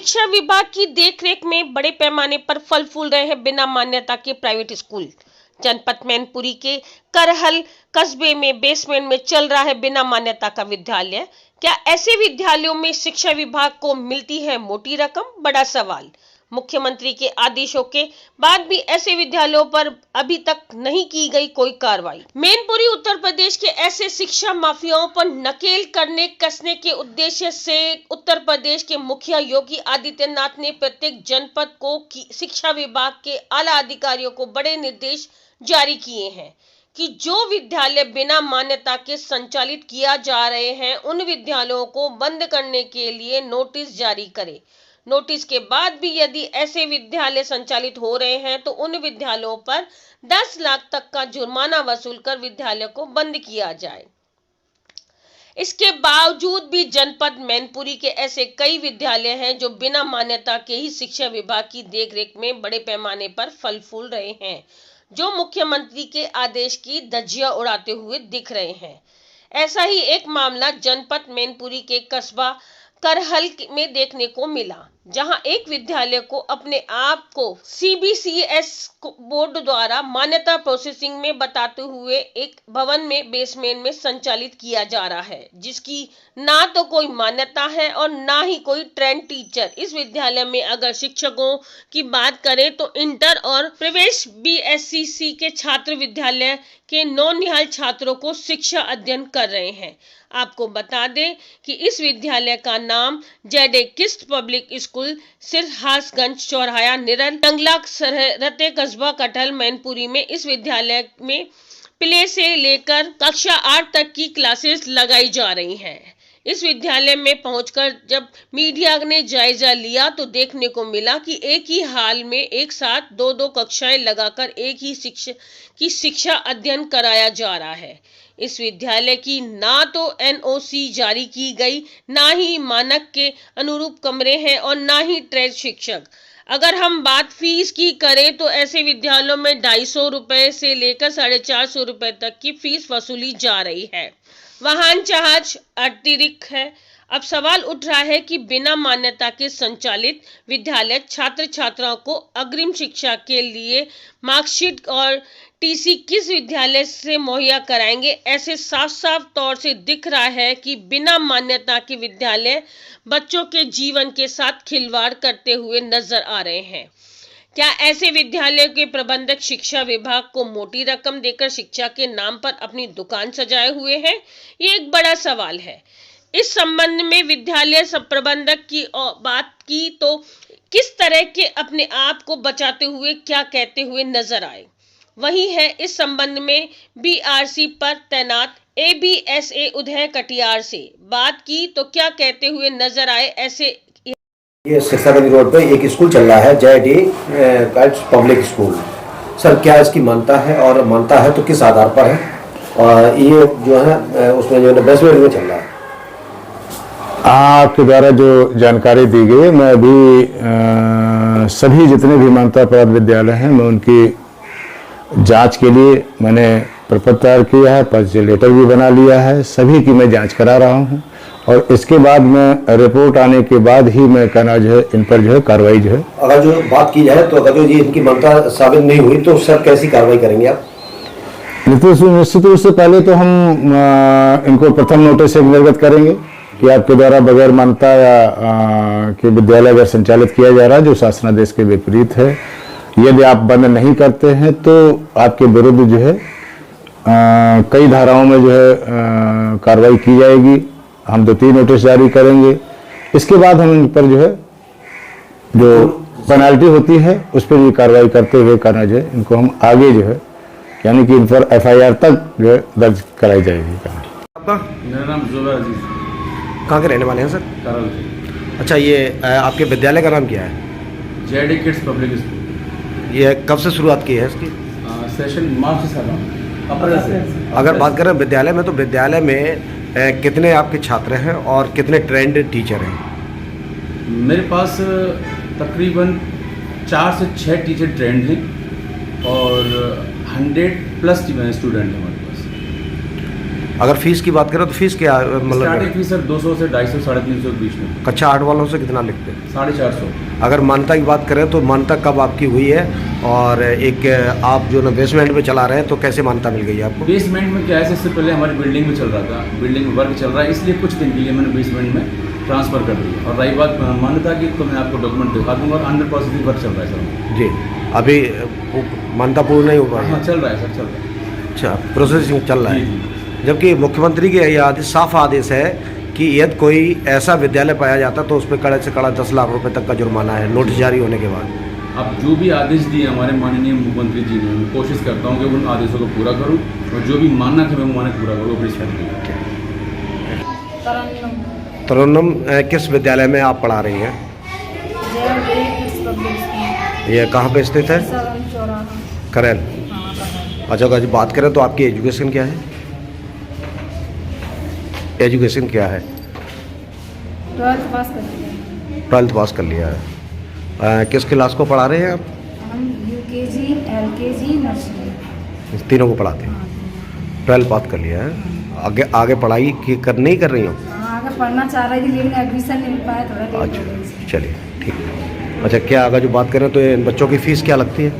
शिक्षा विभाग की देखरेख में बड़े पैमाने पर फल फूल रहे हैं बिना मान्यता के प्राइवेट स्कूल। जनपद मैनपुरी के करहल कस्बे में बेसमेंट में चल रहा है बिना मान्यता का विद्यालय। क्या ऐसे विद्यालयों में शिक्षा विभाग को मिलती है मोटी रकम? बड़ा सवाल। मुख्यमंत्री के आदेशों के बाद भी ऐसे विद्यालयों पर अभी तक नहीं की गई कोई कार्रवाई। मैनपुरी उत्तर प्रदेश के ऐसे शिक्षा माफियाओं पर नकेल करने कसने के उद्देश्य से उत्तर प्रदेश के मुखिया योगी आदित्यनाथ ने प्रत्येक जनपद को शिक्षा विभाग के आला अधिकारियों को बड़े निर्देश जारी किए हैं कि जो विद्यालय बिना मान्यता के संचालित किया जा रहे हैं उन विद्यालयों को बंद करने के लिए नोटिस जारी करें। नोटिस के बाद भी यदि ऐसे विद्यालय संचालित हो रहे हैं तो उन विद्यालयों पर 10 लाख तक का जुर्माना वसूलकर विद्यालय को बंद किया जाए। इसके बावजूद भी जनपद मैनपुरी के ऐसे कई विद्यालय हैं जो बिना मान्यता के ही शिक्षा विभाग की देखरेख में बड़े पैमाने पर फल फूल रहे हैं, जो मुख्यमंत्री के आदेश की धज्जियां उड़ाते हुए दिख रहे हैं। ऐसा ही एक मामला जनपद मैनपुरी के कस्बा करहल में देखने को मिला, जहां एक विद्यालय को अपने आप को CBCS बोर्ड द्वारा मान्यता प्रोसेसिंग में बताते हुए एक भवन में बेसमेंट में संचालित किया जा रहा है, जिसकी ना तो कोई मान्यता है और ना ही कोई ट्रेंड टीचर। इस विद्यालय में अगर शिक्षकों की बात करें तो इंटर और प्रवेश BSCC के छात्र विद्यालय के नौनिहाल छात्रों को शिक्षा अध्ययन कर रहे हैं। आपको बता दें कि इस विद्यालय का नाम JD किस्ट पब्लिक स्कूल सिरहासगंज चौराहा निरल टंगला सरहते कस्बा कटहल मैनपुरी में इस विद्यालय में प्ले से लेकर कक्षा 8 तक की क्लासेस लगाई जा रही हैं। इस विद्यालय में पहुंचकर जब मीडिया ने जायजा लिया तो देखने को मिला कि एक ही हाल में एक साथ दो कक्षाएं लगाकर एक ही शिक्षा अध्ययन कराया जा रहा है। इस विद्यालय की ना तो NOC जारी की गई, ना ही मानक के अनुरूप कमरे हैं और ना ही ट्रेड शिक्षक। अगर हम बात फीस की करें तो ऐसे विद्यालयों में 250 रुपए से लेकर 450 रुपए तक की फीस वसूली जा रही है। वाहन चार्ज अतिरिक्त है। अब सवाल उठ रहा है कि बिना मान्यता के संचालित विद्यालय छात्र छात्राओं को अग्रिम शिक्षा के लिए मार्कशीट और TC किस विद्यालय से मुहैया कराएंगे? ऐसे साफ साफ तौर से दिख रहा है कि बिना मान्यता के विद्यालय बच्चों के जीवन के साथ खिलवाड़ करते हुए नजर आ रहे हैं। क्या ऐसे विद्यालयों के प्रबंधक शिक्षा विभाग को मोटी रकम देकर शिक्षा के नाम पर अपनी दुकान सजाए हुए हैं? ये एक बड़ा सवाल है। इस संबंध में विद्यालय प्रबंधक की बात की तो किस तरह के अपने आप को बचाते हुए क्या कहते हुए नजर आए। वही है इस संबंध में BRC पर तैनात ABSA उदय कटियार से बात की तो क्या कहते हुए नजर आए। ऐसे ये शिक्षागंज रोड पे एक स्कूल चल रहा है JD KIST public school. Sir क्या इसकी मान्यता है और मान्यता है तो किस आधार पर है? और ये जो है उसमें जो है बेसमेंट में चल रहा है। आपके द्वारा जो जानकारी दी गई, मैं अभी सभी जितने भी मान्यता प्राप्त विद्यालय हैं मैं उनकी जांच के लिए मैंने प्रपत्र तैयार किया है, पर्चे लेटर भी बना लिया है, सभी की मैं जांच करा रहा हूं और इसके बाद मैं रिपोर्ट आने के बाद ही मैं कहना जो है इन पर जो है कार्रवाई जो है। अगर जो बात की जाए तो अगर जो ये इनकी मान्यता साबित नहीं हुई तो सर कैसी कार्रवाई करेंगे आप? निश्चित रूप से पहले तो हम इनको प्रथम नोटिस से निर्गत करेंगे कि आपके द्वारा बगैर मान्यता या कि विद्यालय अगर संचालित किया जा रहा है जो शासनादेश के विपरीत है, यदि आप बंद नहीं करते हैं तो आपके विरुद्ध जो है कई धाराओं में जो है कार्रवाई की जाएगी। हम 2-3 नोटिस जारी करेंगे। इसके बाद हम इन पर जो है जो पेनाल्टी होती है उस पर भी कार्रवाई करते हुए करना जो है इनको हम आगे जो है यानी कि इन पर FIR तक जो है दर्ज कराई जाएगी। आपका? मेरा नाम जुबैर अजीज। कहाँ के रहने वाले हैं सर? करल। अच्छा, ये आपके विद्यालय का नाम क्या है? JD kids public school. ये कब से शुरुआत की है इसकी? सेशन मार्च से अप्रैल से। अगर बात करें विद्यालय में तो विद्यालय में कितने आपके छात्र हैं और कितने ट्रेंड टीचर हैं? मेरे पास तकरीबन 4 से 6 टीचर ट्रेंड हैं और 100+ स्टूडेंट हैं हमारे पास। अगर फीस की बात करें तो फीस क्या मतलब स्टार्टिंग फीस सर 200 से 250 350 के बीच में। कक्षा 8 वालों से कितना लिखते हैं? 450। अगर मान्यता की बात करें तो मान्यता कब आपकी हुई है, और एक आप जो ना बेसमेंट में चला रहे हैं तो कैसे मान्यता मिल गई है आपको? बेसमेंट में क्या है, इससे पहले हमारी बिल्डिंग में चल रहा था, बिल्डिंग में वर्क चल रहा है, इसलिए कुछ दिन के लिए मैंने बेसमेंट में ट्रांसफ़र कर दिया। और रही बात मान्यता की, तो मैं आपको डॉक्यूमेंट दिखा दूँगा। और 100% वर्क चल रहा है सर। जी, अभी मान्यता पूर्ण नहीं हो पाई? हाँ चल रहा है सर, चल रहा है। अच्छा, प्रोसेसिंग चल रहा जी है। जी। जबकि मुख्यमंत्री के ये आदेश, साफ आदेश है कि यदि कोई ऐसा विद्यालय पाया जाता तो उस पर कड़े से कड़ा 10 लाख रुपए तक का जुर्माना है, नोटिस जारी होने के बाद। अब जो भी आदेश दिए हमारे माननीय मुख्यमंत्री जी ने, मैं कोशिश करता हूँ कि उन आदेशों को पूरा करूँ, और जो भी मानक है मैं वो मानक पूरा करूँ अपनी क्षेत्र में। तरन्नुम, किस विद्यालय में आप पढ़ा रही हैं? ये कहाँ पे स्थित है? करेल। अच्छा, अगर बात करें तो आपकी एजुकेशन क्या है? एजुकेशन क्या है? 12th पास कर लिया। 12th पास कर लिया है। किस क्लास को पढ़ा रहे हैं आप? हम UKG, LKG, नर्सरी। तीनों को पढ़ाते हैं। 12th पास कर लिया है। आगे पढ़ाई कर नहीं कर रही हो? हाँ, आगे पढ़ना चाह रही थी लेकिन एडमिशन नहीं मिल पाया, थोड़ा लेट हो अच्छा, गई। चलिए ठीक है। अच्छा, क्या अगर जो बात करें तो इन बच्चों की फ़ीस क्या लगती है?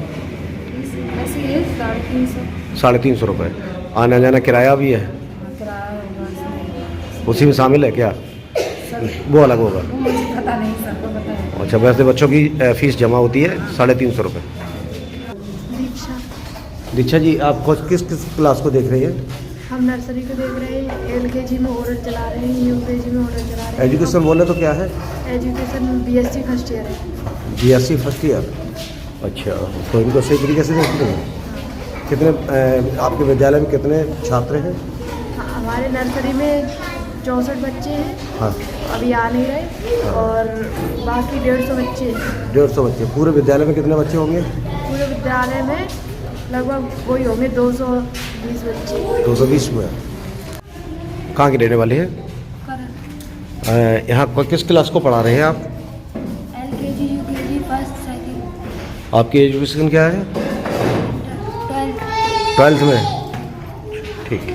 ऐसे ही 350। 350 रुपये। आना जाना किराया भी है, किराया होगा इसमें। उसी में शामिल है क्या? सर वो अलग होगा। वो मुझे पता नहीं, सर को पता है। अच्छा, वैसे बच्चों की फ़ीस जमा होती है 350 रुपये। दीक्षा। दीक्षा जी, आप किस किस क्लास को देख रही हैं? हम नर्सरी को देख रहे हैं, LKG में ओरल चला रहे हैं, UKG में ओरल चला रहे हैं। एजुकेशन बोले तो क्या है? एजुकेशन BSc फर्स्ट ईयर है। BSc first year. अच्छा, तो इनको सही तरीके से देखते हैं। कितने आपके विद्यालय में कितने छात्र हैं? हाँ, हमारे नर्सरी में 64 बच्चे हैं, हाँ, अभी आ नहीं रहे, और बाकी 150 बच्चे हैं। 150 बच्चे। पूरे विद्यालय में कितने बच्चे होंगे? पूरे विद्यालय में लगभग वही होंगे 220 बच्चे। 220 में। कहाँ के रहने वाले हैं? यहाँ किस क्लास को पढ़ा रहे हैं आप? LKG, UKG, first, second. आपकी एजुकेशन क्या है? 12th। 12th में। ठीक।